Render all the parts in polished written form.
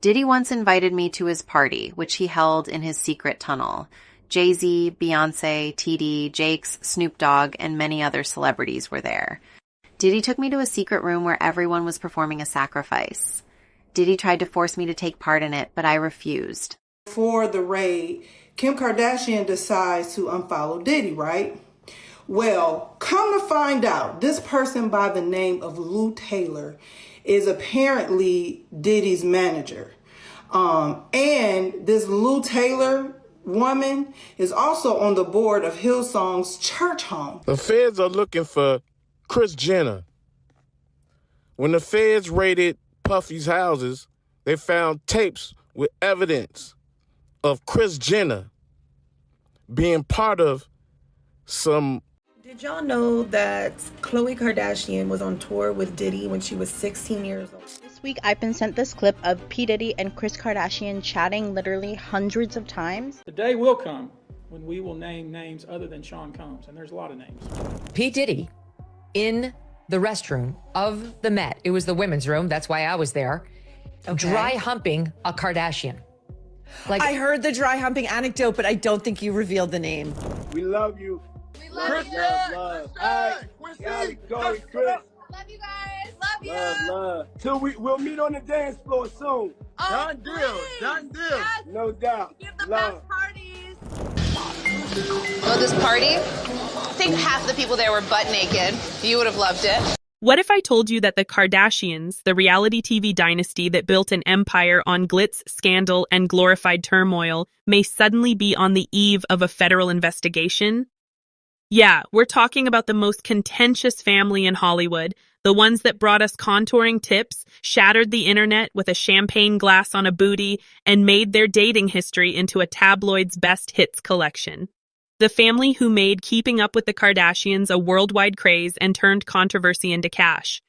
Diddy once invited me to his party, which he held in his secret tunnel. Jay-Z, Beyonce, TD, Jakes, Snoop Dogg, and many other celebrities were there. Diddy took me to a secret room where everyone was performing a sacrifice. Diddy tried to force me to take part in it, but I refused. For the raid, Kim Kardashian decides to unfollow Diddy, right? Well, come to find out, this person by the name of Lou Taylor is apparently Diddy's manager. And this Lou Taylor woman is also on the board of Hillsong's church home. The feds are looking for Kris Jenner. When the feds raided Puffy's houses, they found tapes with evidence of Kris Jenner being part of some... Did y'all know that Khloe Kardashian was on tour with Diddy when she was 16 years old? This week I've been sent this clip of P. Diddy and Kris Kardashian chatting literally hundreds of times. The day will come when we will name names other than Sean Combs, and there's a lot of names. P. Diddy in the restroom of the Met. It was the women's room. That's why I was there. Okay. Dry humping a Kardashian. Like, I heard the dry humping anecdote, but I don't think you revealed the name. We love you. We love Kris, you. Love. All right, go, Kris. Love you guys. Love you. Love. Till we'll meet on the dance floor soon. Oh, done deal. Please. Done deal. Yes. No doubt. Give the love. best parties. Well, this party, I think half the people there were butt naked. You would have loved it. What if I told you that the Kardashians, the reality TV dynasty that built an empire on glitz, scandal, and glorified turmoil, may suddenly be on the eve of a federal investigation? Yeah, we're talking about the most contentious family in Hollywood, the ones that brought us contouring tips, shattered the internet with a champagne glass on a booty, and made their dating history into a tabloid's best hits collection. The family who made Keeping Up with the Kardashians a worldwide craze and turned controversy into cash.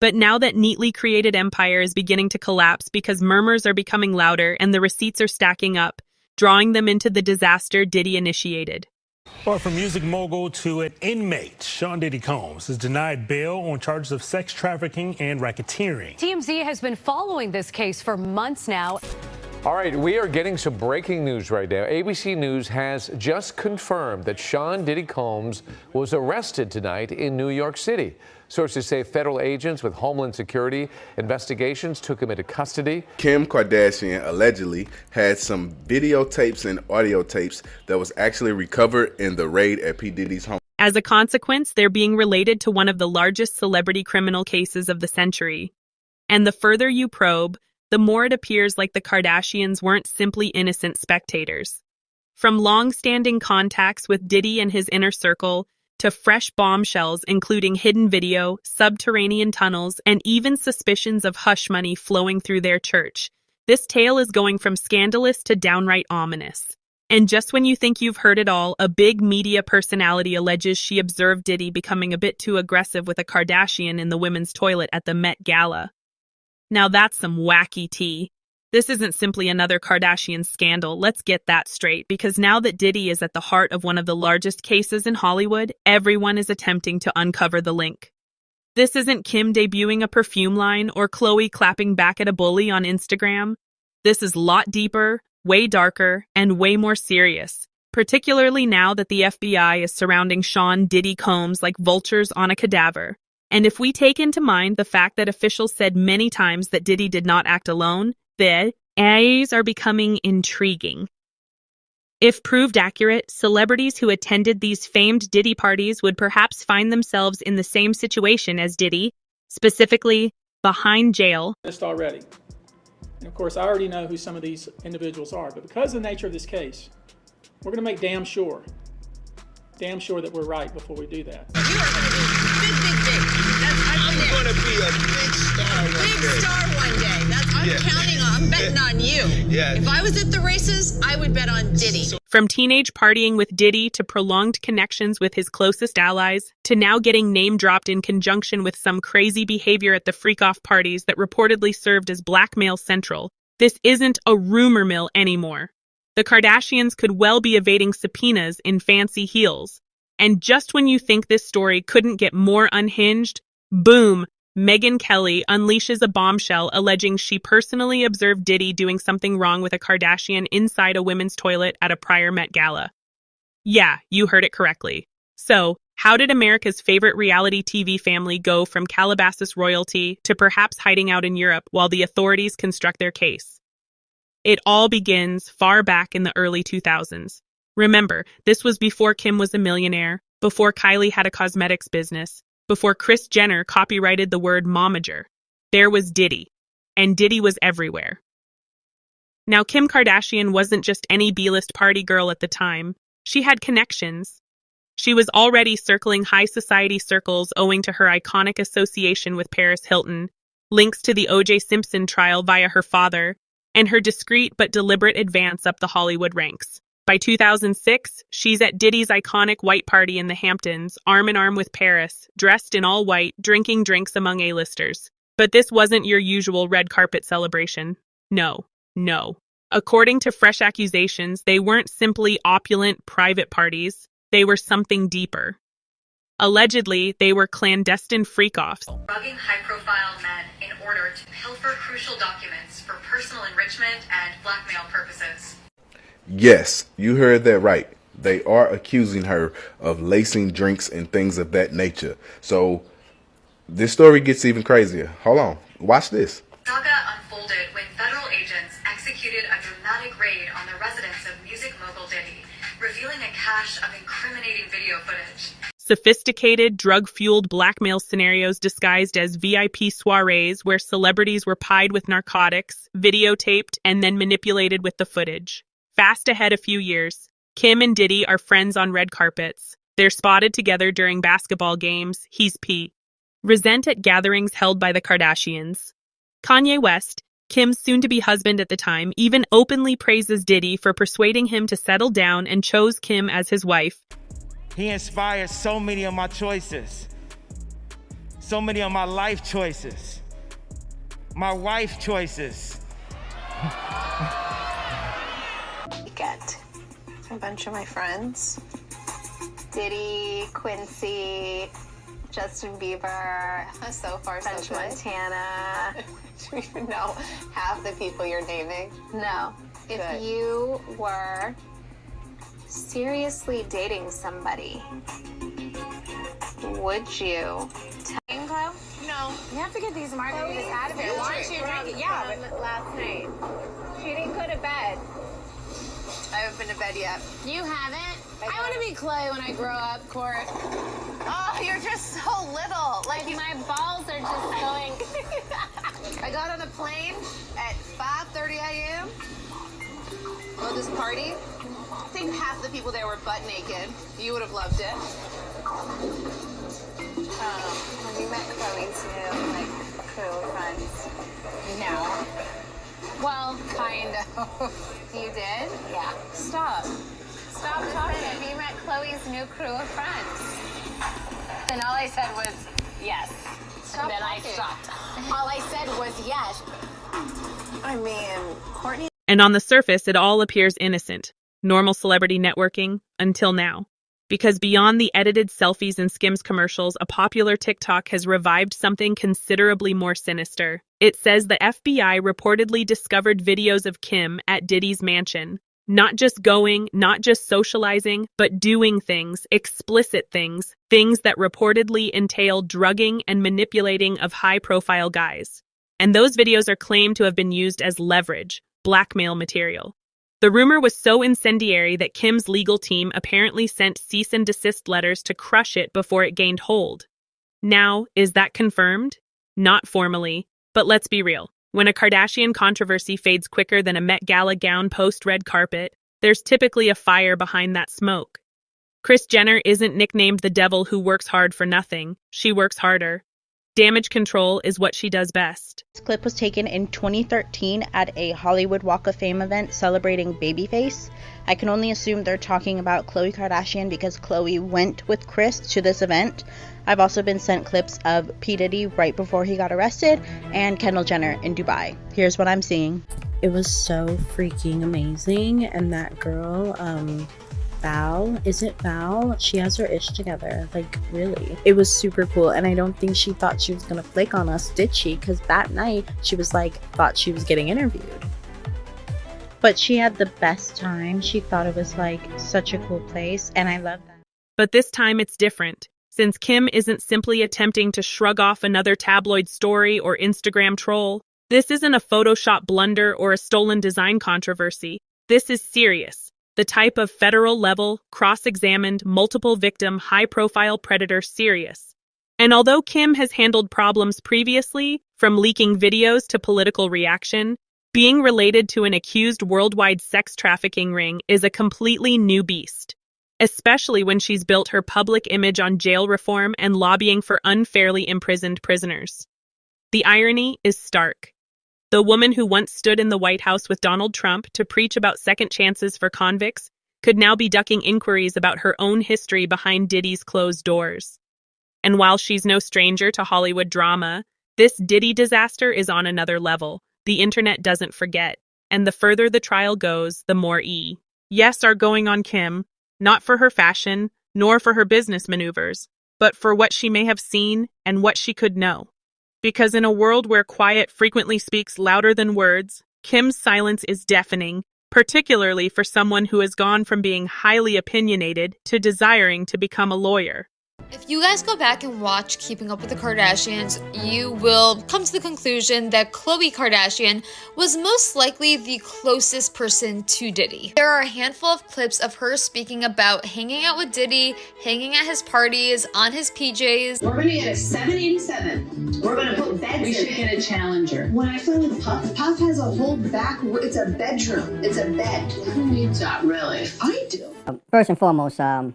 But now that neatly created empire is beginning to collapse because murmurs are becoming louder and the receipts are stacking up, drawing them into the disaster Diddy initiated. Well, from music mogul to an inmate, Sean Diddy Combs is denied bail on charges of sex trafficking and racketeering. TMZ has been following this case for months now. All right, we are getting some breaking news right now. ABC News has just confirmed that Sean Diddy Combs was arrested tonight in New York City. Sources say federal agents with Homeland Security investigations took him into custody. Kim Kardashian allegedly had some videotapes and audio tapes that was actually recovered in the raid at P. Diddy's home. As a consequence, they're being related to one of the largest celebrity criminal cases of the century. And the further you probe, the more it appears like the Kardashians weren't simply innocent spectators. From long-standing contacts with Diddy and his inner circle, to fresh bombshells including hidden video, subterranean tunnels, and even suspicions of hush money flowing through their church, this tale is going from scandalous to downright ominous. And just when you think you've heard it all, a big media personality alleges she observed Diddy becoming a bit too aggressive with a Kardashian in the women's toilet at the Met Gala. Now that's some wacky tea. This isn't simply another Kardashian scandal, let's get that straight, because now that Diddy is at the heart of one of the largest cases in Hollywood, everyone is attempting to uncover the link. This isn't Kim debuting a perfume line or Khloe clapping back at a bully on Instagram. This is a lot deeper, way darker, and way more serious, particularly now that the FBI is surrounding Sean Diddy Combs like vultures on a cadaver. And if we take into mind the fact that officials said many times that Diddy did not act alone, the eyes are becoming intriguing. If proved accurate, celebrities who attended these famed Diddy parties would perhaps find themselves in the same situation as Diddy, specifically behind jail. Already. And of course, I already know who some of these individuals are, but because of the nature of this case, we're going to make damn sure that we're right before we do that. I'm going to be a big star one day. Big star one day. I'm counting on, I'm betting on you. Yeah. If I was at the races, I would bet on Diddy. From teenage partying with Diddy to prolonged connections with his closest allies, to now getting name-dropped in conjunction with some crazy behavior at the freak-off parties that reportedly served as blackmail central, this isn't a rumor mill anymore. The Kardashians could well be evading subpoenas in fancy heels. And just when you think this story couldn't get more unhinged, boom, Megyn Kelly unleashes a bombshell alleging she personally observed Diddy doing something wrong with a Kardashian inside a women's toilet at a prior Met Gala. Yeah, you heard it correctly. So, how did America's favorite reality TV family go from Calabasas royalty to perhaps hiding out in Europe while the authorities construct their case? It all begins far back in the early 2000s. Remember, this was before Kim was a millionaire, before Kylie had a cosmetics business, before Kris Jenner copyrighted the word momager. There was Diddy, and Diddy was everywhere. Now, Kim Kardashian wasn't just any B-list party girl at the time. She had connections. She was already circling high society circles owing to her iconic association with Paris Hilton, links to the O.J. Simpson trial via her father, and her discreet but deliberate advance up the Hollywood ranks. By 2006, she's at Diddy's iconic white party in the Hamptons, arm in arm with Paris, dressed in all white, drinking drinks among A-listers. But this wasn't your usual red carpet celebration. No. According to fresh accusations, they weren't simply opulent, private parties. They were something deeper. Allegedly, they were clandestine freak-offs. Bugging high-profile men in order to pilfer crucial documents for personal enrichment and blackmail purposes. Yes, you heard that right. They are accusing her of lacing drinks and things of that nature. So this story gets even crazier. Hold on. Watch this. Saga unfolded when federal agents executed a dramatic raid on the residence of music mogul Diddy, revealing a cache of incriminating video footage. Sophisticated, drug-fueled blackmail scenarios disguised as VIP soirees where celebrities were pied with narcotics, videotaped, and then manipulated with the footage. Fast ahead a few years, Kim and Diddy are friends on red carpets. They're spotted together during basketball games. He's P. Resent at gatherings held by the Kardashians. Kanye West, Kim's soon-to-be husband at the time, even openly praises Diddy for persuading him to settle down and chose Kim as his wife. He inspires so many of my choices, so many of my life choices, my wife choices. Get a bunch of my friends. Diddy, Quincy, Justin Bieber, so far French so good. Montana. Do you even know half the people you're naming? No. Good. If you were seriously dating somebody, would you? No. You have to get these margaritas out of here. Why don't you drink it? Yeah, but last night. She didn't go to bed. I haven't been to bed yet. You haven't? I want to be Chloe when I grow up, Court. Oh, you're just so little. Like, my balls are just going. I got on a plane at 5:30 a.m. Go to this party. I think half the people there were butt naked. You would have loved it. Have you met Chloe's new, crew of friends? No. Well, kind of. You did? Yeah. Stop talking. Have you met Chloe's new crew of friends? And all I said was yes. Stop and then talking. I stopped. All I said was yes. I mean, Courtney. And on the surface, it all appears innocent. Normal celebrity networking, until now. Because beyond the edited selfies and Skims commercials, a popular TikTok has revived something considerably more sinister. It says the FBI reportedly discovered videos of Kim at Diddy's mansion. Not just going, not just socializing, but doing things, explicit things, things that reportedly entail drugging and manipulating of high-profile guys. And those videos are claimed to have been used as leverage, blackmail material. The rumor was so incendiary that Kim's legal team apparently sent cease and desist letters to crush it before it gained hold. Now, is that confirmed? Not formally, but let's be real. When a Kardashian controversy fades quicker than a Met Gala gown post-red carpet, there's typically a fire behind that smoke. Kris Jenner isn't nicknamed the devil who works hard for nothing. She works harder. Damage control is what she does best. This clip was taken in 2013 at a Hollywood Walk of Fame event celebrating Babyface. I can only assume they're talking about Khloe Kardashian because Khloe went with Kris to this event. I've also been sent clips of P. Diddy right before he got arrested and Kendall Jenner in Dubai. Here's what I'm seeing. It was so freaking amazing, and that girl, Val? Is it Val? She has her ish together. Like, really. It was super cool. And I don't think she thought she was gonna flake on us, did she? Because that night, she was like, thought she was getting interviewed. But she had the best time. She thought it was like such a cool place. And I love that. But this time it's different. Since Kim isn't simply attempting to shrug off another tabloid story or Instagram troll, this isn't a Photoshop blunder or a stolen design controversy. This is serious. The type of federal-level, cross-examined, multiple-victim, high-profile predator serious. And although Kim has handled problems previously, from leaking videos to political reaction, being related to an accused worldwide sex trafficking ring is a completely new beast. Especially when she's built her public image on jail reform and lobbying for unfairly imprisoned prisoners. The irony is stark. The woman who once stood in the White House with Donald Trump to preach about second chances for convicts could now be ducking inquiries about her own history behind Diddy's closed doors. And while she's no stranger to Hollywood drama, this Diddy disaster is on another level. The internet doesn't forget, and the further the trial goes, the more yes are going on Kim, not for her fashion, nor for her business maneuvers, but for what she may have seen and what she could know. Because in a world where quiet frequently speaks louder than words, Kim's silence is deafening, particularly for someone who has gone from being highly opinionated to desiring to become a lawyer. If you guys go back and watch Keeping Up with the Kardashians, you will come to the conclusion that Khloe Kardashian was most likely the closest person to Diddy. There are a handful of clips of her speaking about hanging out with Diddy, hanging at his parties, on his PJs. We're gonna get a 787. We're gonna put beds in. We should get a Challenger. When I flew with Puff, Puff has a whole back, it's a bedroom. It's a bed. Who needs that, really? I do. First and foremost, I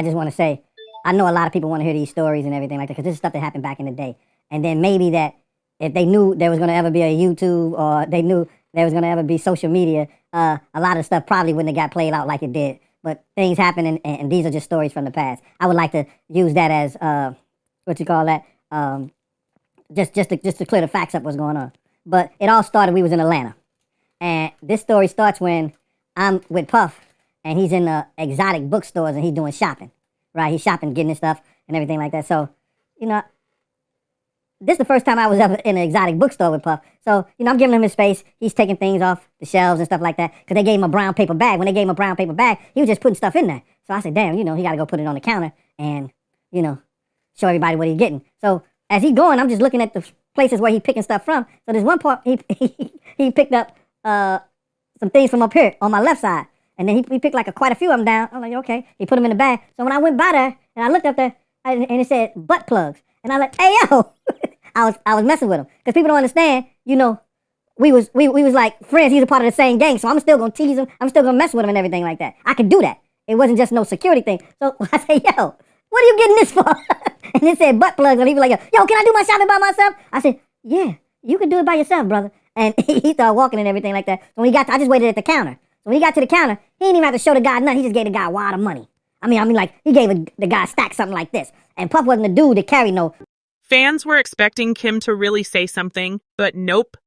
just want to say, I know a lot of people want to hear these stories and everything like that because this is stuff that happened back in the day. And then maybe that if they knew there was going to ever be a YouTube or they knew there was going to ever be social media, a lot of stuff probably wouldn't have got played out like it did. But things happen and these are just stories from the past. I would like to use that as, just to clear the facts up what's going on. But it all started, we was in Atlanta. And this story starts when I'm with Puff and he's in the exotic bookstores and he's doing shopping. Right, he's shopping, getting his stuff and everything like that. So, this is the first time I was ever in an exotic bookstore with Puff. So, I'm giving him his space. He's taking things off the shelves and stuff like that. Because they gave him a brown paper bag. When they gave him a brown paper bag, he was just putting stuff in there. So I said, damn, he got to go put it on the counter and, show everybody what he's getting. So as he's going, I'm just looking at the places where he's picking stuff from. So there's one part, he picked up some things from up here on my left side. And then he picked quite a few of them down. I'm like, okay. He put them in the bag. So when I went by there and I looked up there and it said butt plugs. And I was like, hey, yo. I was messing with him. Because people don't understand, we was like friends. He's a part of the same gang. So I'm still going to tease him. I'm still going to mess with him and everything like that. I could do that. It wasn't just no security thing. So I said, yo, what are you getting this for? And it said butt plugs. And he was like, yo, can I do my shopping by myself? I said, yeah, you can do it by yourself, brother. And he started walking and everything like that. So when I just waited at the counter. So when he got to the counter, he didn't even have to show the guy nothing. He just gave the guy a wad of money. I mean, he gave the guy a stack something like this. And Puff wasn't the dude to carry no. Fans were expecting Kim to really say something, but nope.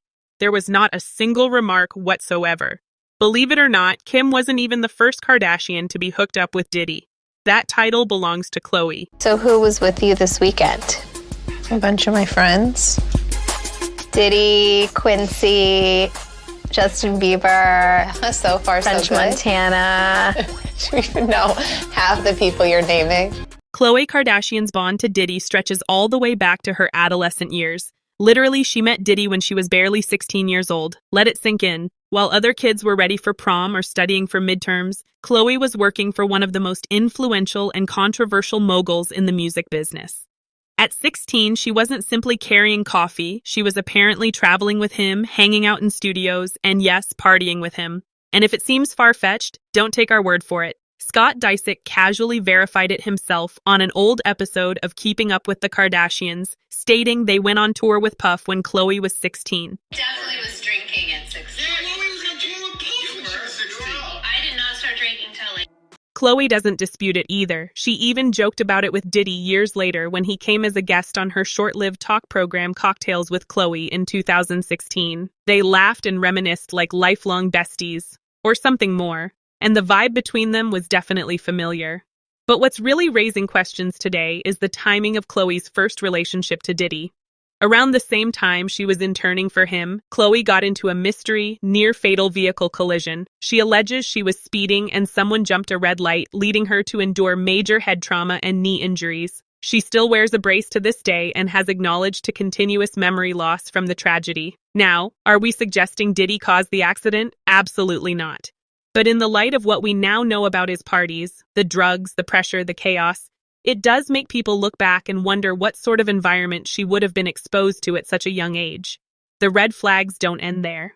There was not a single remark whatsoever. Believe it or not, Kim wasn't even the first Kardashian to be hooked up with Diddy. That title belongs to Khloe. So who was with you this weekend? A bunch of my friends. Diddy, Quincy, Justin Bieber, So far, French so good. Montana. Do you even know half the people you're naming? Khloe Kardashian's bond to Diddy stretches all the way back to her adolescent years. Literally, she met Diddy when she was barely 16 years old. Let it sink in. While other kids were ready for prom or studying for midterms, Khloe was working for one of the most influential and controversial moguls in the music business. At 16, she wasn't simply carrying coffee. She was apparently traveling with him, hanging out in studios, and yes, partying with him. And if it seems far-fetched, don't take our word for it. Scott Disick casually verified it himself on an old episode of Keeping Up with the Kardashians, stating they went on tour with Puff when Khloe was 16. Definitely was drinking at 16. I did not start drinking till late. Khloe doesn't dispute it either. She even joked about it with Diddy years later when he came as a guest on her short-lived talk program Cocktails with Khloe in 2016. They laughed and reminisced like lifelong besties, or something more. and the vibe between them was definitely familiar. But what's really raising questions today is the timing of Khloe's first relationship to Diddy. Around the same time she was interning for him, Khloe got into a mystery, near-fatal vehicle collision. She alleges she was speeding and someone jumped a red light, leading her to endure major head trauma and knee injuries. She still wears a brace to this day and has acknowledged to continuous memory loss from the tragedy. Now, are we suggesting Diddy caused the accident? Absolutely not. But in the light of what we now know about his parties, the drugs, the pressure, the chaos, it does make people look back and wonder what sort of environment she would have been exposed to at such a young age. The red flags don't end there.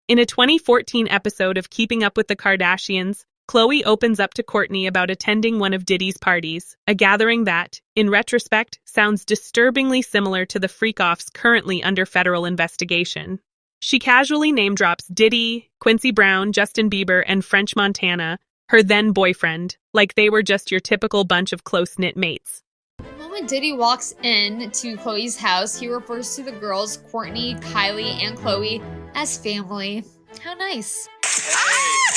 In a 2014 episode of Keeping Up with the Kardashians, Khloe opens up to Kourtney about attending one of Diddy's parties, a gathering that, in retrospect, sounds disturbingly similar to the freak-offs currently under federal investigation. She casually name-drops Diddy, Quincy Brown, Justin Bieber, and French Montana, her then-boyfriend, like they were just your typical bunch of close-knit mates. The moment Diddy walks in to Khloe's house, he refers to the girls, Kourtney, Kylie, and Khloe, as family. How nice. Hey.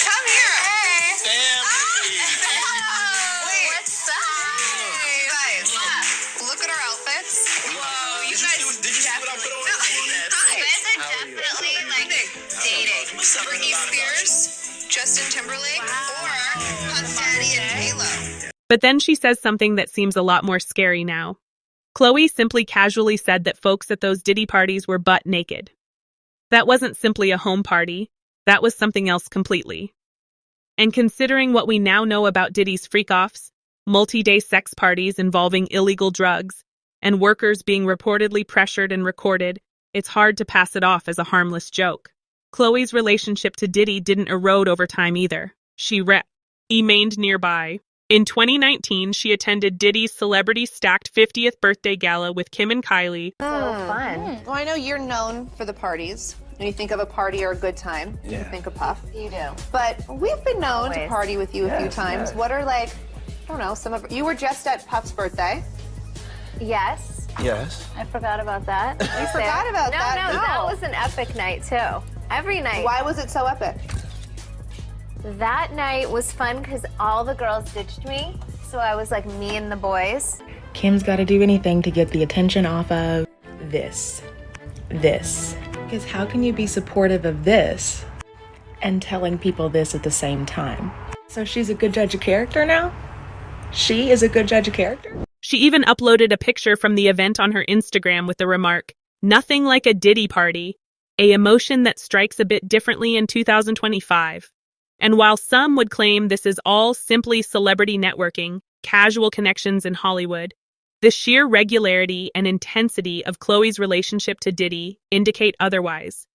Come here. Hey. Family. Wait. What's up? You guys, look at our outfits. Whoa, you guys. Did you see what I put on? You guys are definitely like dating. Britney Spears, Justin Timberlake, or Puff Daddy and Halo. But then she says something that seems a lot more scary now. Khloe simply casually said that folks at those Diddy parties were butt naked. That wasn't simply a home party. That was something else completely. And considering what we now know about Diddy's freak-offs, multi-day sex parties involving illegal drugs, and workers being reportedly pressured and recorded, it's hard to pass it off as a harmless joke. Khloe's relationship to Diddy didn't erode over time either. She remained nearby. In 2019, she attended Diddy's celebrity-stacked 50th birthday gala with Kim and Kylie. So fun. Well, I know you're known for the parties. When you think of a party or a good time, you think of Puff. You do. But we've been known to party with you a few times. Yes. What are I don't know, you were just at Puff's birthday. Yes. Yes. I forgot about that. You forgot about that? No, that was an epic night too. Every night. Why was it so epic? That night was fun because all the girls ditched me. So I was like me and the boys. Kim's got to do anything to get the attention off of this. Because how can you be supportive of this and telling people this at the same time? So she's a good judge of character now? She is a good judge of character? She even uploaded a picture from the event on her Instagram with the remark, "Nothing like a Diddy party," a emotion that strikes a bit differently in 2025. And while some would claim this is all simply celebrity networking, casual connections in Hollywood, the sheer regularity and intensity of Khloe's relationship to Diddy indicate otherwise.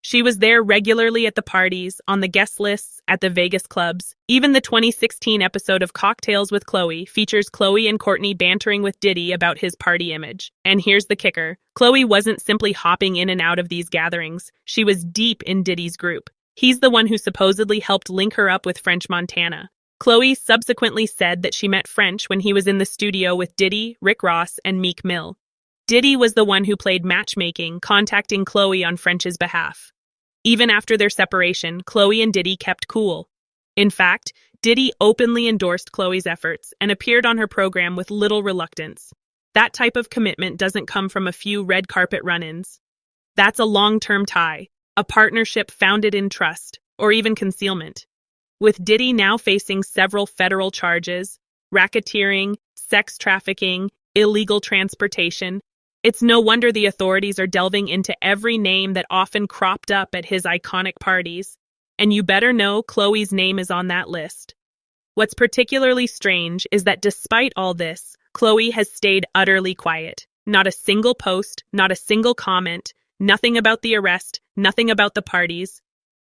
She was there regularly at the parties, on the guest lists, at the Vegas clubs. Even the 2016 episode of Cocktails with Khloe features Khloe and Kourtney bantering with Diddy about his party image. And here's the kicker. Khloe wasn't simply hopping in and out of these gatherings. She was deep in Diddy's group. He's the one who supposedly helped link her up with French Montana. Khloe subsequently said that she met French when he was in the studio with Diddy, Rick Ross, and Meek Mill. Diddy was the one who played matchmaking, contacting Khloe on French's behalf. Even after their separation, Khloe and Diddy kept cool. In fact, Diddy openly endorsed Khloe's efforts and appeared on her program with little reluctance. That type of commitment doesn't come from a few red carpet run-ins. That's a long-term tie, a partnership founded in trust, or even concealment. With Diddy now facing several federal charges, racketeering, sex trafficking, illegal transportation, it's no wonder the authorities are delving into every name that often cropped up at his iconic parties. And you better know Khloe's name is on that list. What's particularly strange is that despite all this, Khloe has stayed utterly quiet. Not a single post, not a single comment, nothing about the arrest, nothing about the parties.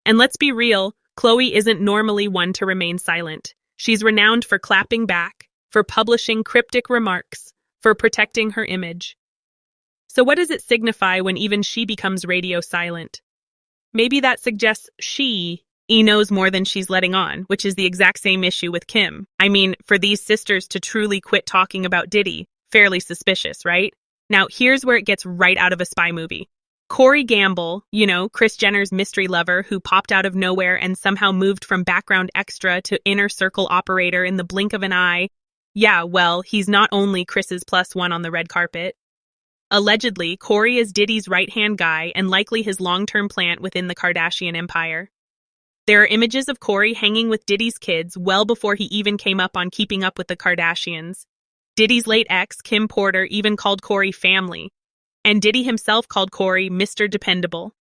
And let's be real, Khloe isn't normally one to remain silent. She's renowned for clapping back, for publishing cryptic remarks, for protecting her image. So what does it signify when even she becomes radio silent? Maybe that suggests she knows more than she's letting on, which is the exact same issue with Kim. I mean, for these sisters to truly quit talking about Diddy, fairly suspicious, right? Now, here's where it gets right out of a spy movie. Corey Gamble, you know, Kris Jenner's mystery lover who popped out of nowhere and somehow moved from background extra to inner circle operator in the blink of an eye. Yeah, well, he's not only Kris's +1 on the red carpet. Allegedly, Corey is Diddy's right-hand guy and likely his long-term plant within the Kardashian empire. There are images of Corey hanging with Diddy's kids well before he even came up on Keeping Up with the Kardashians. Diddy's late ex, Kim Porter, even called Corey family. And Diddy himself called Corey Mr. Dependable.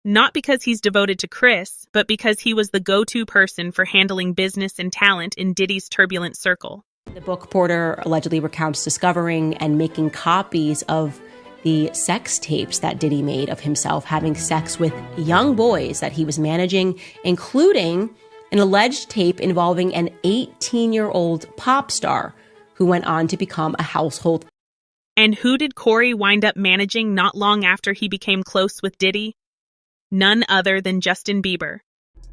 Not because he's devoted to Kris, but because he was the go-to person for handling business and talent in Diddy's turbulent circle. The book Porter allegedly recounts discovering and making copies of the sex tapes that Diddy made of himself having sex with young boys that he was managing, including an alleged tape involving an 18-year-old pop star who went on to become a household. And who did Corey wind up managing not long after he became close with Diddy? None other than Justin Bieber.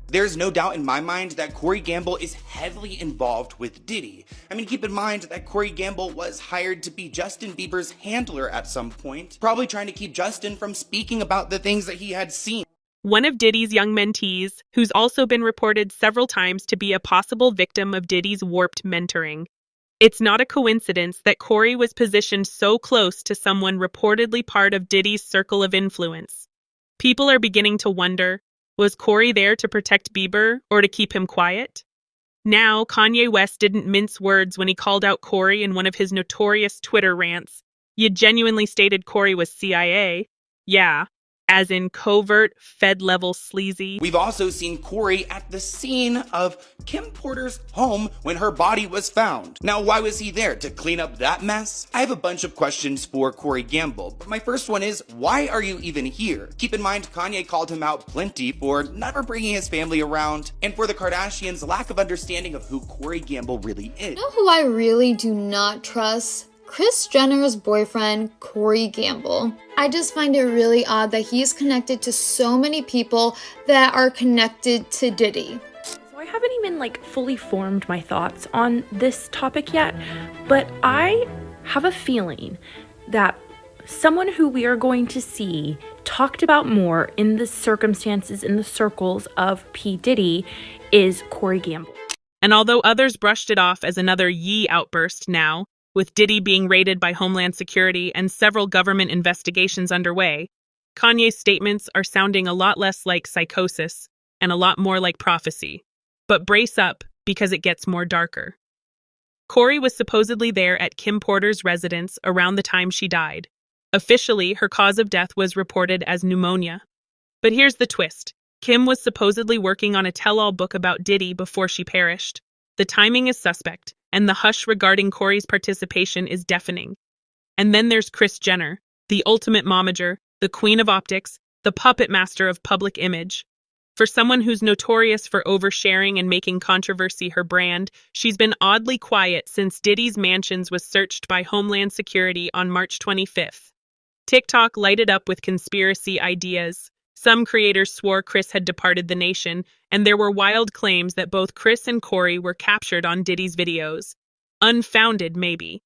There's no doubt in my mind that Corey Gamble is heavily involved with Diddy. I mean, keep in mind that Corey Gamble was hired to be Justin Bieber's handler at some point, probably trying to keep Justin from speaking about the things that he had seen. One of Diddy's young mentees, who's also been reported several times to be a possible victim of Diddy's warped mentoring. It's not a coincidence that Corey was positioned so close to someone reportedly part of Diddy's circle of influence. People are beginning to wonder, was Corey there to protect Bieber or to keep him quiet? Now, Kanye West didn't mince words when he called out Corey in one of his notorious Twitter rants. You genuinely stated Corey was CIA. Yeah, as in covert, Fed-level sleazy. We've also seen Corey at the scene of Kim Porter's home when her body was found. Now, why was he there? To clean up that mess? I have a bunch of questions for Corey Gamble, but my first one is, why are you even here? Keep in mind, Kanye called him out plenty for never bringing his family around, and for the Kardashians' lack of understanding of who Corey Gamble really is. You know who I really do not trust? Kris Jenner's boyfriend, Corey Gamble. I just find it really odd that he's connected to so many people that are connected to Diddy. So I haven't even fully formed my thoughts on this topic yet, but I have a feeling that someone who we are going to see talked about more in the circumstances, in the circles of P. Diddy is Corey Gamble. And although others brushed it off as another Yee outburst now, with Diddy being raided by Homeland Security and several government investigations underway, Kanye's statements are sounding a lot less like psychosis and a lot more like prophecy. But brace up, because it gets more darker. Corey was supposedly there at Kim Porter's residence around the time she died. Officially, her cause of death was reported as pneumonia. But here's the twist. Kim was supposedly working on a tell-all book about Diddy before she perished. The timing is suspect, and the hush regarding Corey's participation is deafening. And then there's Kris Jenner, the ultimate momager, the queen of optics, the puppet master of public image. For someone who's notorious for oversharing and making controversy her brand, she's been oddly quiet since Diddy's mansions was searched by Homeland Security on March 25th. TikTok lighted up with conspiracy ideas. Some creators swore Kris had departed the nation, and there were wild claims that both Kris and Corey were captured on Diddy's videos. Unfounded, maybe.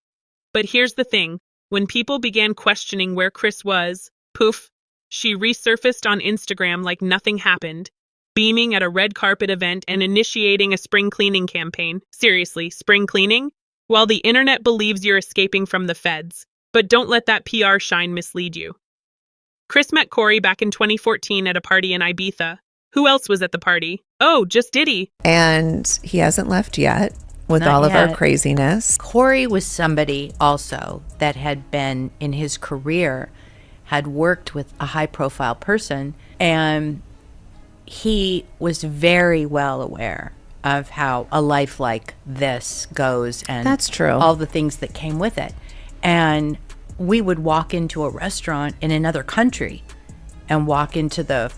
But here's the thing. When people began questioning where Kris was, poof, she resurfaced on Instagram like nothing happened, beaming at a red carpet event and initiating a spring cleaning campaign. Seriously, spring cleaning? While the internet believes you're escaping from the feds. But don't let that PR shine mislead you. Kris met Corey back in 2014 at a party in Ibiza. Who else was at the party? Oh, just Diddy. And he hasn't left yet with Not all of yet. our craziness. Corey was somebody also that had been in his career, had worked with a high profile person, and he was very well aware of how a life like this goes and That's true. all the things that came with it. And we would walk into a restaurant in another country and walk into the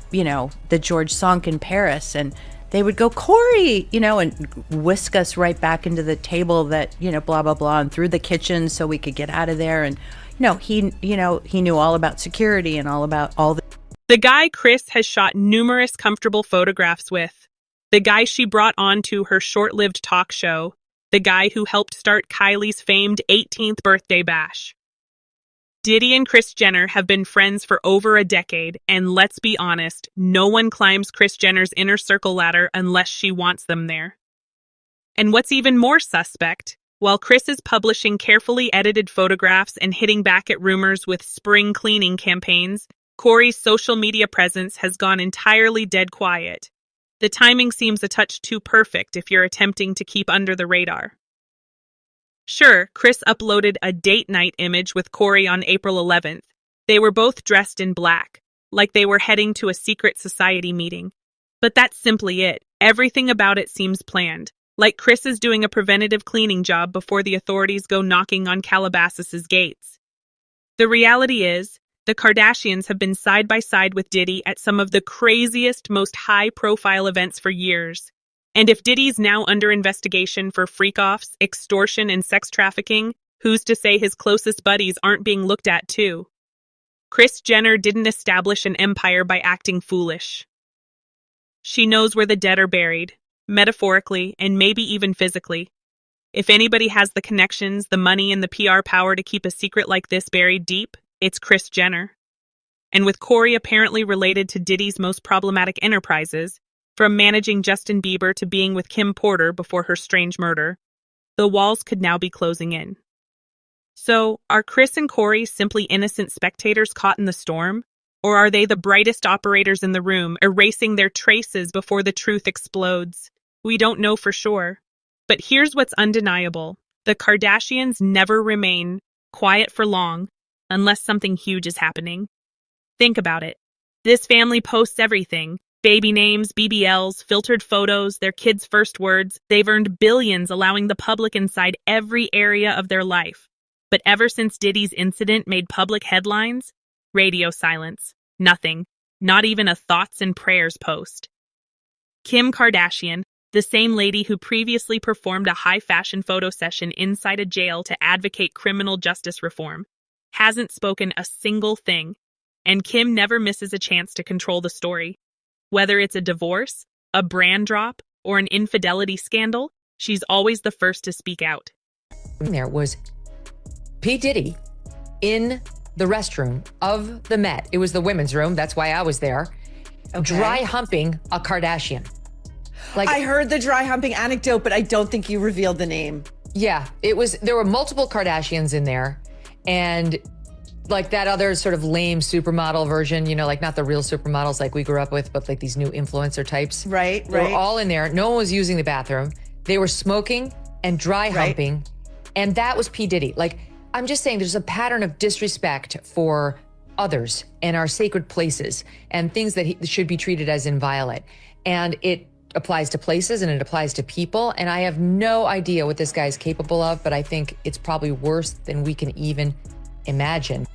George Cinq in Paris, and they would go, Corey, and whisk us right back into the table that, blah, blah, blah, and through the kitchen so we could get out of there. And, he knew all about security and all about all the... The guy Kris has shot numerous comfortable photographs with. The guy she brought on to her short-lived talk show. The guy who helped start Kylie's famed 18th birthday bash. Diddy and Kris Jenner have been friends for over a decade, and let's be honest, no one climbs Kris Jenner's inner circle ladder unless she wants them there. And what's even more suspect, while Kris is publishing carefully edited photographs and hitting back at rumors with spring cleaning campaigns, Corey's social media presence has gone entirely dead quiet. The timing seems a touch too perfect if you're attempting to keep under the radar. Sure, Kris uploaded a date night image with Corey on April 11th. They were both dressed in black, like they were heading to a secret society meeting. But that's simply it. Everything about it seems planned, like Kris is doing a preventative cleaning job before the authorities go knocking on Calabasas's gates. The reality is, the Kardashians have been side by side with Diddy at some of the craziest, most high-profile events for years. And if Diddy's now under investigation for freak-offs, extortion, and sex trafficking, who's to say his closest buddies aren't being looked at too? Kris Jenner didn't establish an empire by acting foolish. She knows where the dead are buried, metaphorically and maybe even physically. If anybody has the connections, the money, and the PR power to keep a secret like this buried deep, it's Kris Jenner. And with Corey apparently related to Diddy's most problematic enterprises, from managing Justin Bieber to being with Kim Porter before her strange murder, the walls could now be closing in. So, are Kris and Corey simply innocent spectators caught in the storm? Or are they the brightest operators in the room, erasing their traces before the truth explodes? We don't know for sure. But here's what's undeniable. The Kardashians never remain quiet for long, unless something huge is happening. Think about it. This family posts everything. Baby names, BBLs, filtered photos, their kids' first words. They've earned billions, allowing the public inside every area of their life. But ever since Diddy's incident made public headlines, radio silence. Nothing. Not even a thoughts and prayers post. Kim Kardashian, the same lady who previously performed a high-fashion photo session inside a jail to advocate criminal justice reform, hasn't spoken a single thing. And Kim never misses a chance to control the story. Whether it's a divorce, a brand drop, or an infidelity scandal, she's always the first to speak out. There was P. Diddy in the restroom of the Met. It was the women's room. That's why I was there. Okay. Dry humping a Kardashian. Like, I heard the dry humping anecdote, but I don't think you revealed the name. Yeah, there were multiple Kardashians in there. And like that other sort of lame supermodel version, you know, like not the real supermodels like we grew up with, but like these new influencer types. Right. They were all in there. No one was using the bathroom. They were smoking and dry humping. And that was P. Diddy. Like, I'm just saying there's a pattern of disrespect for others and our sacred places and things that should be treated as inviolate. And it applies to places and it applies to people. And I have no idea what this guy is capable of, but I think it's probably worse than we can even imagine.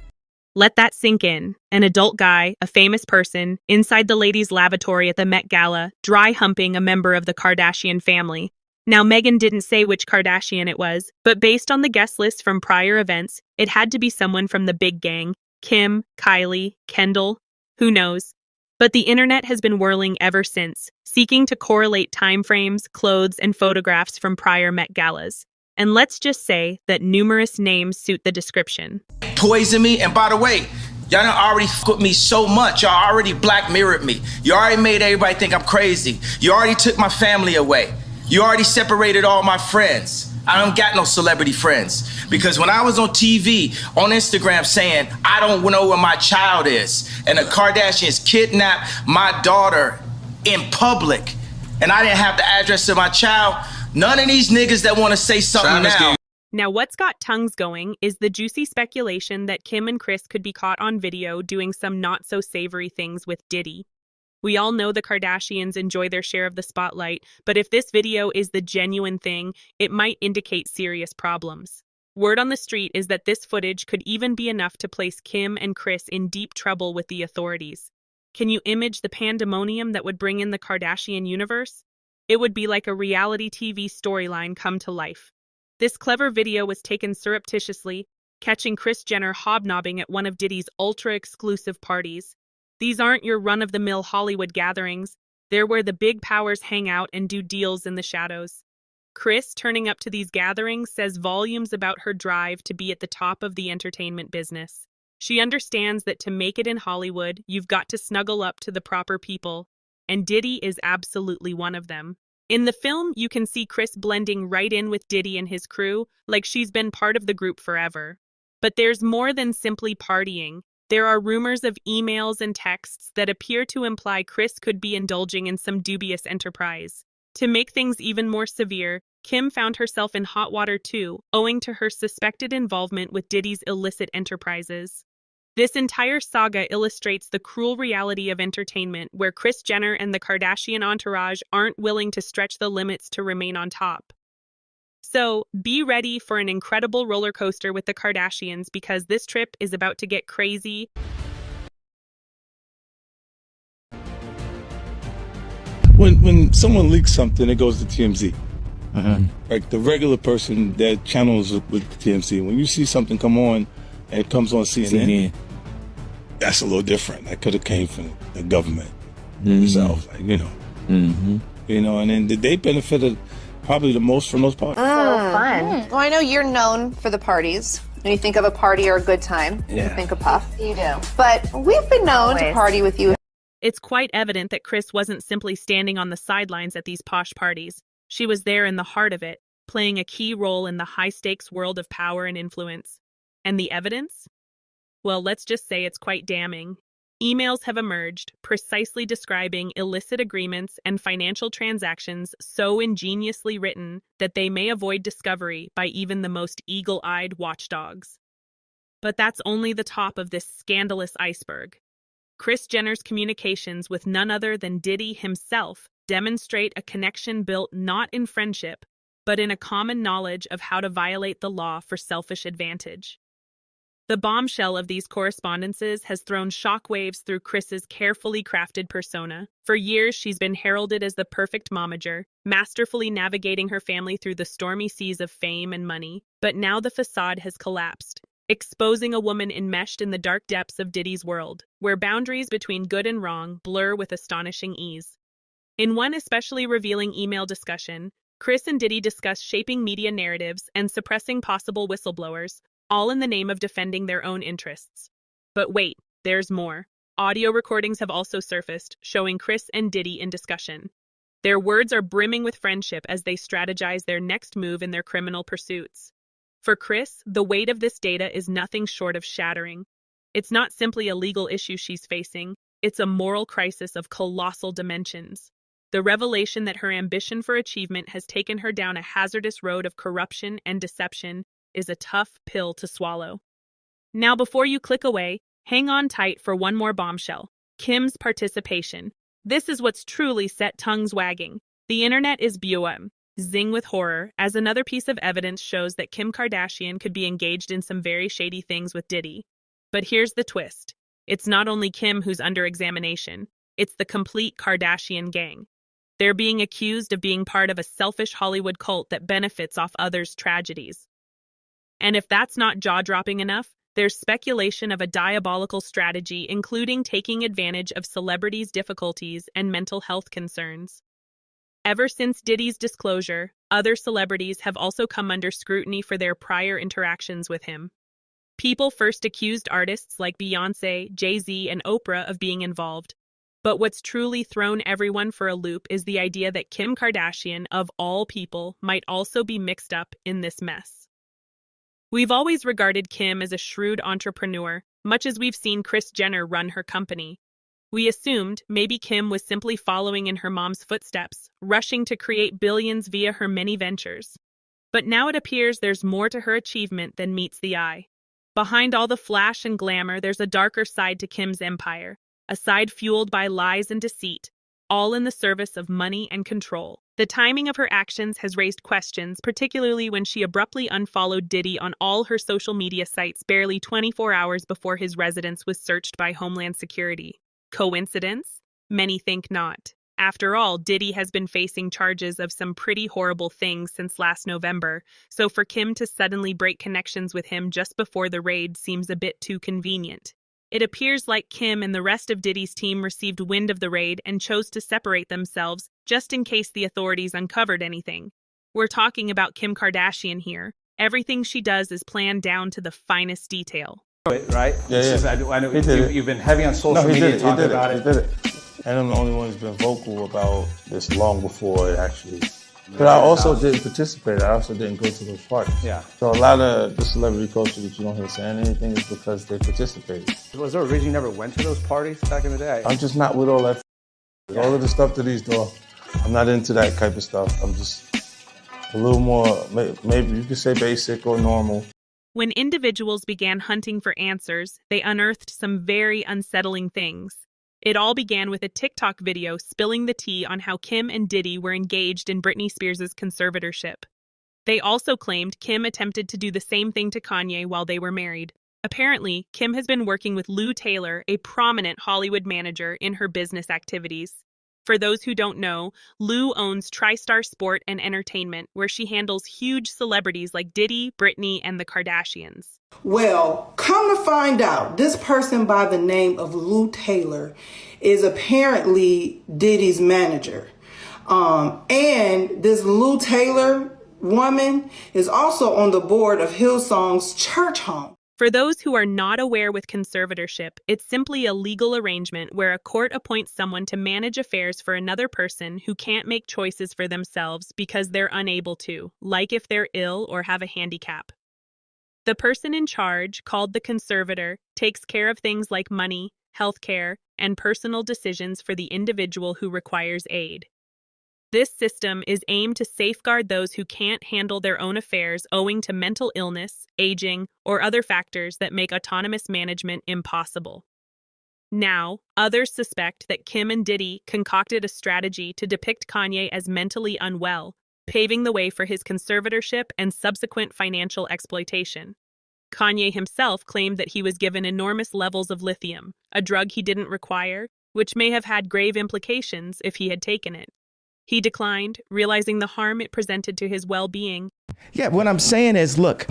Let that sink in. An adult guy, a famous person, inside the ladies' lavatory at the Met Gala, dry humping a member of the Kardashian family. Now, Meghan didn't say which Kardashian it was, but based on the guest list from prior events, it had to be someone from the big gang. Kim, Kylie, Kendall, who knows? But the internet has been whirling ever since, seeking to correlate timeframes, clothes, and photographs from prior Met Galas. And let's just say that numerous names suit the description. Poison me, and by the way, y'all done already with me so much. Y'all already black mirrored me. You already made everybody think I'm crazy. You already took my family away. You already separated all my friends. I don't got no celebrity friends. Because when I was on TV, on Instagram saying, I don't know where my child is, and the Kardashians kidnapped my daughter in public, and I didn't have the address of my child, none of these niggas that want to say something now. Now, what's got tongues going is the juicy speculation that Kim and Kris could be caught on video doing some not-so-savory things with Diddy. We all know the Kardashians enjoy their share of the spotlight, but if this video is the genuine thing, it might indicate serious problems. Word on the street is that this footage could even be enough to place Kim and Kris in deep trouble with the authorities. Can you image the pandemonium that would bring in the Kardashian universe? It would be like a reality TV storyline come to life. This clever video was taken surreptitiously, catching Kris Jenner hobnobbing at one of Diddy's ultra-exclusive parties. These aren't your run-of-the-mill Hollywood gatherings. They're where the big powers hang out and do deals in the shadows. Kris turning up to these gatherings says volumes about her drive to be at the top of the entertainment business. She understands that to make it in Hollywood, you've got to snuggle up to the proper people, and Diddy is absolutely one of them. In the film, you can see Kris blending right in with Diddy and his crew, like she's been part of the group forever. But there's more than simply partying. There are rumors of emails and texts that appear to imply Kris could be indulging in some dubious enterprise. To make things even more severe, Kim found herself in hot water too, owing to her suspected involvement with Diddy's illicit enterprises. This entire saga illustrates the cruel reality of entertainment, where Kris Jenner and the Kardashian entourage aren't willing to stretch the limits to remain on top. So, be ready for an incredible roller coaster with the Kardashians, because this trip is about to get crazy. When someone leaks something, it goes to TMZ. Like the regular person that channels with TMZ, when you see something come on and it comes on CNN, that's a little different. That could have came from the government itself, like, you know, and then they benefited probably the most from those parties. Well, I know you're known for the parties. When you think of a party or a good time, you think of Puff. You do. But we've been known to party with you. It's quite evident that Kris wasn't simply standing on the sidelines at these posh parties. She was there in the heart of it, playing a key role in the high-stakes world of power and influence. And the evidence? Well, let's just say it's quite damning. Emails have emerged, precisely describing illicit agreements and financial transactions so ingeniously written that they may avoid discovery by even the most eagle-eyed watchdogs. But that's only the top of this scandalous iceberg. Kris Jenner's communications with none other than Diddy himself demonstrate a connection built not in friendship, but in a common knowledge of how to violate the law for selfish advantage. The bombshell of these correspondences has thrown shockwaves through Kris's carefully crafted persona. For years, she's been heralded as the perfect momager, masterfully navigating her family through the stormy seas of fame and money. But now the facade has collapsed, exposing a woman enmeshed in the dark depths of Diddy's world, where boundaries between good and wrong blur with astonishing ease. In one especially revealing email discussion, Kris and Diddy discuss shaping media narratives and suppressing possible whistleblowers, all in the name of defending their own interests. But wait, there's more. Audio recordings have also surfaced, showing Kris and Diddy in discussion. Their words are brimming with friendship as they strategize their next move in their criminal pursuits. For Kris, the weight of this data is nothing short of shattering. It's not simply a legal issue she's facing, it's a moral crisis of colossal dimensions. The revelation that her ambition for achievement has taken her down a hazardous road of corruption and deception is a tough pill to swallow. Now, before you click away, hang on tight for one more bombshell: Kim's participation. This is what's truly set tongues wagging. The internet is zing with horror, as another piece of evidence shows that Kim Kardashian could be engaged in some very shady things with Diddy. But here's the twist. It's not only Kim who's under examination, it's the complete Kardashian gang. They're being accused of being part of a selfish Hollywood cult that benefits off others' tragedies. And if that's not jaw-dropping enough, there's speculation of a diabolical strategy, including taking advantage of celebrities' difficulties and mental health concerns. Ever since Diddy's disclosure, other celebrities have also come under scrutiny for their prior interactions with him. People first accused artists like Beyoncé, Jay-Z, and Oprah of being involved. But what's truly thrown everyone for a loop is the idea that Kim Kardashian, of all people, might also be mixed up in this mess. We've always regarded Kim as a shrewd entrepreneur, much as we've seen Kris Jenner run her company. We assumed maybe Kim was simply following in her mom's footsteps, rushing to create billions via her many ventures. But now it appears there's more to her achievement than meets the eye. Behind all the flash and glamour, there's a darker side to Kim's empire, a side fueled by lies and deceit, all in the service of money and control. The timing of her actions has raised questions, particularly when she abruptly unfollowed Diddy on all her social media sites barely 24 hours before his residence was searched by Homeland Security. Coincidence? Many think not. After all, Diddy has been facing charges of some pretty horrible things since last November, so for Kim to suddenly break connections with him just before the raid seems a bit too convenient. It appears like Kim and the rest of Diddy's team received wind of the raid and chose to separate themselves just in case the authorities uncovered anything. We're talking about Kim Kardashian here. Everything she does is planned down to the finest detail. Right? Yeah, It's yeah. just- I know He did you've been heavy on social he media did it. talking He did about it. it. He did it. And I'm the only one who's been vocal about this long before it actually. But I also didn't participate. I also didn't go to those parties. Yeah. So a lot of the celebrity culture that you don't hear saying anything is because they participated. Was there a reason you never went to those parties back in the day? I'm just not with all that. All of the stuff that he's doing, I'm not into that type of stuff. I'm just a little more, maybe you could say basic or normal. When individuals began hunting for answers, they unearthed some very unsettling things. It all began with a TikTok video spilling the tea on how Kim and Diddy were engaged in Britney Spears' conservatorship. They also claimed Kim attempted to do the same thing to Kanye while they were married. Apparently, Kim has been working with Lou Taylor, a prominent Hollywood manager, in her business activities. For those who don't know, Lou owns TriStar Sport and Entertainment, where she handles huge celebrities like Diddy, Britney, and the Kardashians. Well, come to find out, this person by the name of Lou Taylor is apparently Diddy's manager. And this Lou Taylor woman is also on the board of Hillsong's church home. For those who are not aware with conservatorship, it's simply a legal arrangement where a court appoints someone to manage affairs for another person who can't make choices for themselves because they're unable to, like if they're ill or have a handicap. The person in charge, called the conservator, takes care of things like money, health care, and personal decisions for the individual who requires aid. This system is aimed to safeguard those who can't handle their own affairs owing to mental illness, aging, or other factors that make autonomous management impossible. Now, others suspect that Kim and Diddy concocted a strategy to depict Kanye as mentally unwell, paving the way for his conservatorship and subsequent financial exploitation. Kanye himself claimed that he was given enormous levels of lithium, a drug he didn't require, which may have had grave implications if he had taken it. He declined, realizing the harm it presented to his well-being. Yeah, what I'm saying is, look,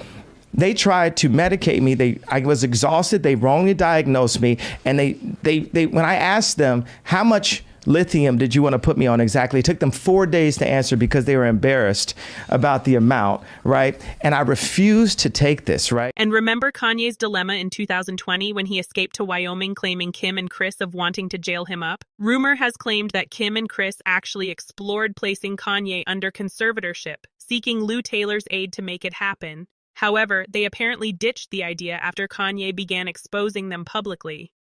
they tried to medicate me. I was exhausted. They wrongly diagnosed me. And they when I asked them, how much lithium did you want to put me on exactly? It took them 4 days to answer because they were embarrassed about the amount, right? And I refused to take this, right? And remember Kanye's dilemma in 2020 when he escaped to Wyoming claiming Kim and Chris of wanting to jail him up? Rumor has claimed that Kim and Chris actually explored placing Kanye under conservatorship, seeking Lou Taylor's aid to make it happen. However, they apparently ditched the idea after Kanye began exposing them publicly.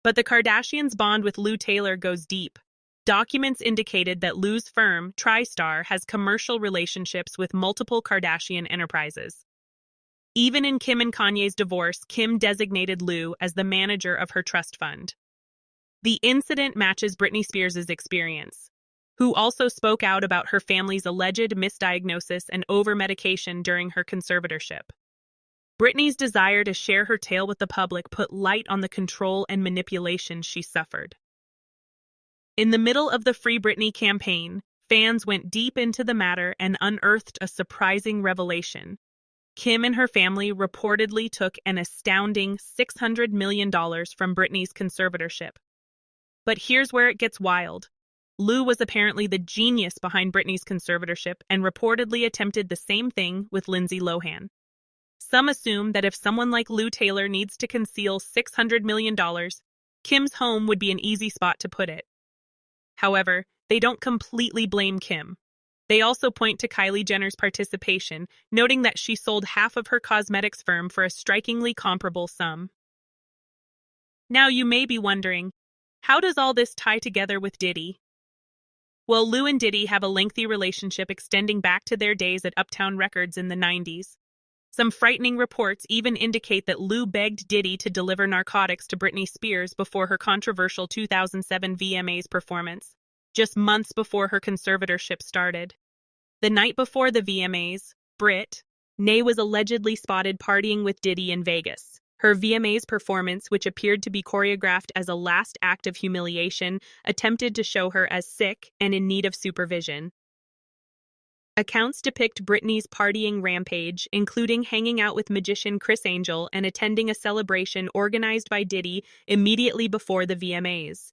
But the Kardashians' bond with Lou Taylor goes deep. Documents indicated that Lou's firm, TriStar, has commercial relationships with multiple Kardashian enterprises. Even in Kim and Kanye's divorce, Kim designated Lou as the manager of her trust fund. The incident matches Britney Spears' experience, who also spoke out about her family's alleged misdiagnosis and over-medication during her conservatorship. Britney's desire to share her tale with the public put light on the control and manipulation she suffered. In the middle of the Free Britney campaign, fans went deep into the matter and unearthed a surprising revelation. Kim and her family reportedly took an astounding $600 million from Britney's conservatorship. But here's where it gets wild. Lou was apparently the genius behind Britney's conservatorship and reportedly attempted the same thing with Lindsay Lohan. Some assume that if someone like Lou Taylor needs to conceal $600 million, Kim's home would be an easy spot to put it. However, they don't completely blame Kim. They also point to Kylie Jenner's participation, noting that she sold half of her cosmetics firm for a strikingly comparable sum. Now you may be wondering, how does all this tie together with Diddy? Well, Lou and Diddy have a lengthy relationship extending back to their days at Uptown Records in the 90s. Some frightening reports even indicate that Lou begged Diddy to deliver narcotics to Britney Spears before her controversial 2007 VMAs performance, just months before her conservatorship started. The night before the VMAs, Nay was allegedly spotted partying with Diddy in Vegas. Her VMAs performance, which appeared to be choreographed as a last act of humiliation, attempted to show her as sick and in need of supervision. Accounts depict Britney's partying rampage, including hanging out with magician Chris Angel and attending a celebration organized by Diddy immediately before the VMAs.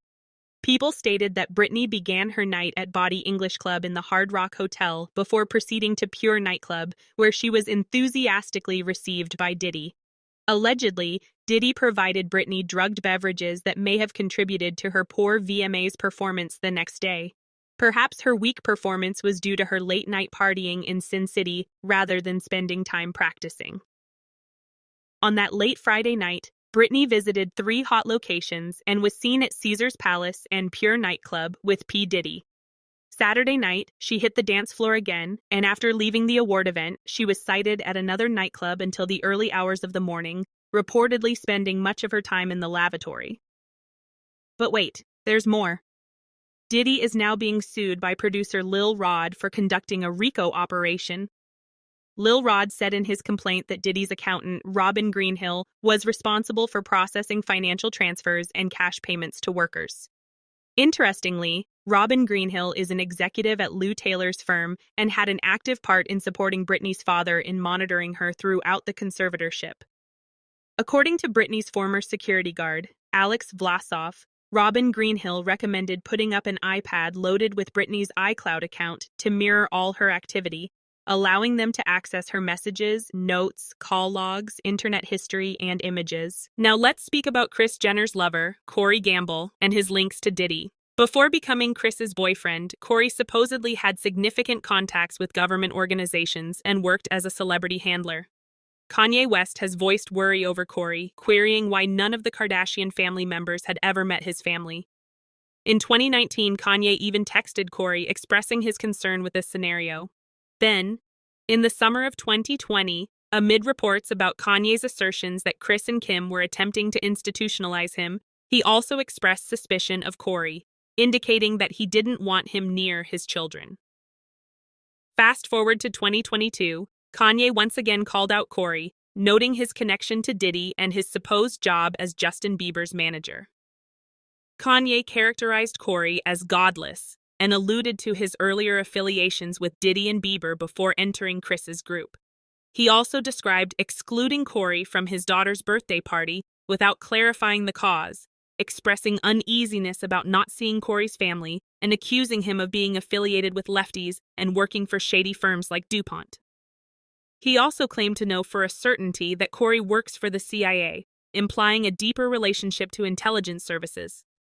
People stated that Britney began her night at Body English Club in the Hard Rock Hotel before proceeding to Pure nightclub, where she was enthusiastically received by Diddy. Allegedly, Diddy provided Britney drugged beverages that may have contributed to her poor VMA's performance the next day. Perhaps her weak performance was due to her late-night partying in Sin City rather than spending time practicing. On that late Friday night, Britney visited 3 hot locations and was seen at Caesar's Palace and Pure nightclub with P. Diddy. Saturday night, she hit the dance floor again, and after leaving the award event, she was sighted at another nightclub until the early hours of the morning, reportedly spending much of her time in the lavatory. But wait, there's more. Diddy is now being sued by producer Lil Rod for conducting a RICO operation. Lil Rod said in his complaint that Diddy's accountant, Robin Greenhill, was responsible for processing financial transfers and cash payments to workers. Interestingly, Robin Greenhill is an executive at Lou Taylor's firm and had an active part in supporting Britney's father in monitoring her throughout the conservatorship. According to Britney's former security guard, Alex Vlasov, Robin Greenhill recommended putting up an iPad loaded with Britney's iCloud account to mirror all her activity, allowing them to access her messages, notes, call logs, internet history, and images. Now let's speak about Kris Jenner's lover, Corey Gamble, and his links to Diddy. Before becoming Kris's boyfriend, Corey supposedly had significant contacts with government organizations and worked as a celebrity handler. Kanye West has voiced worry over Corey, querying why none of the Kardashian family members had ever met his family. In 2019, Kanye even texted Corey expressing his concern with this scenario. Then, in the summer of 2020, amid reports about Kanye's assertions that Kris and Kim were attempting to institutionalize him, he also expressed suspicion of Corey, indicating that he didn't want him near his children. Fast forward to 2022, Kanye once again called out Corey, noting his connection to Diddy and his supposed job as Justin Bieber's manager. Kanye characterized Corey as godless and alluded to his earlier affiliations with Diddy and Bieber before entering Kris's group. He also described excluding Corey from his daughter's birthday party without clarifying the cause, expressing uneasiness about not seeing Corey's family and accusing him of being affiliated with lefties and working for shady firms like DuPont. He also claimed to know for a certainty that Corey works for the CIA, implying a deeper relationship to intelligence services.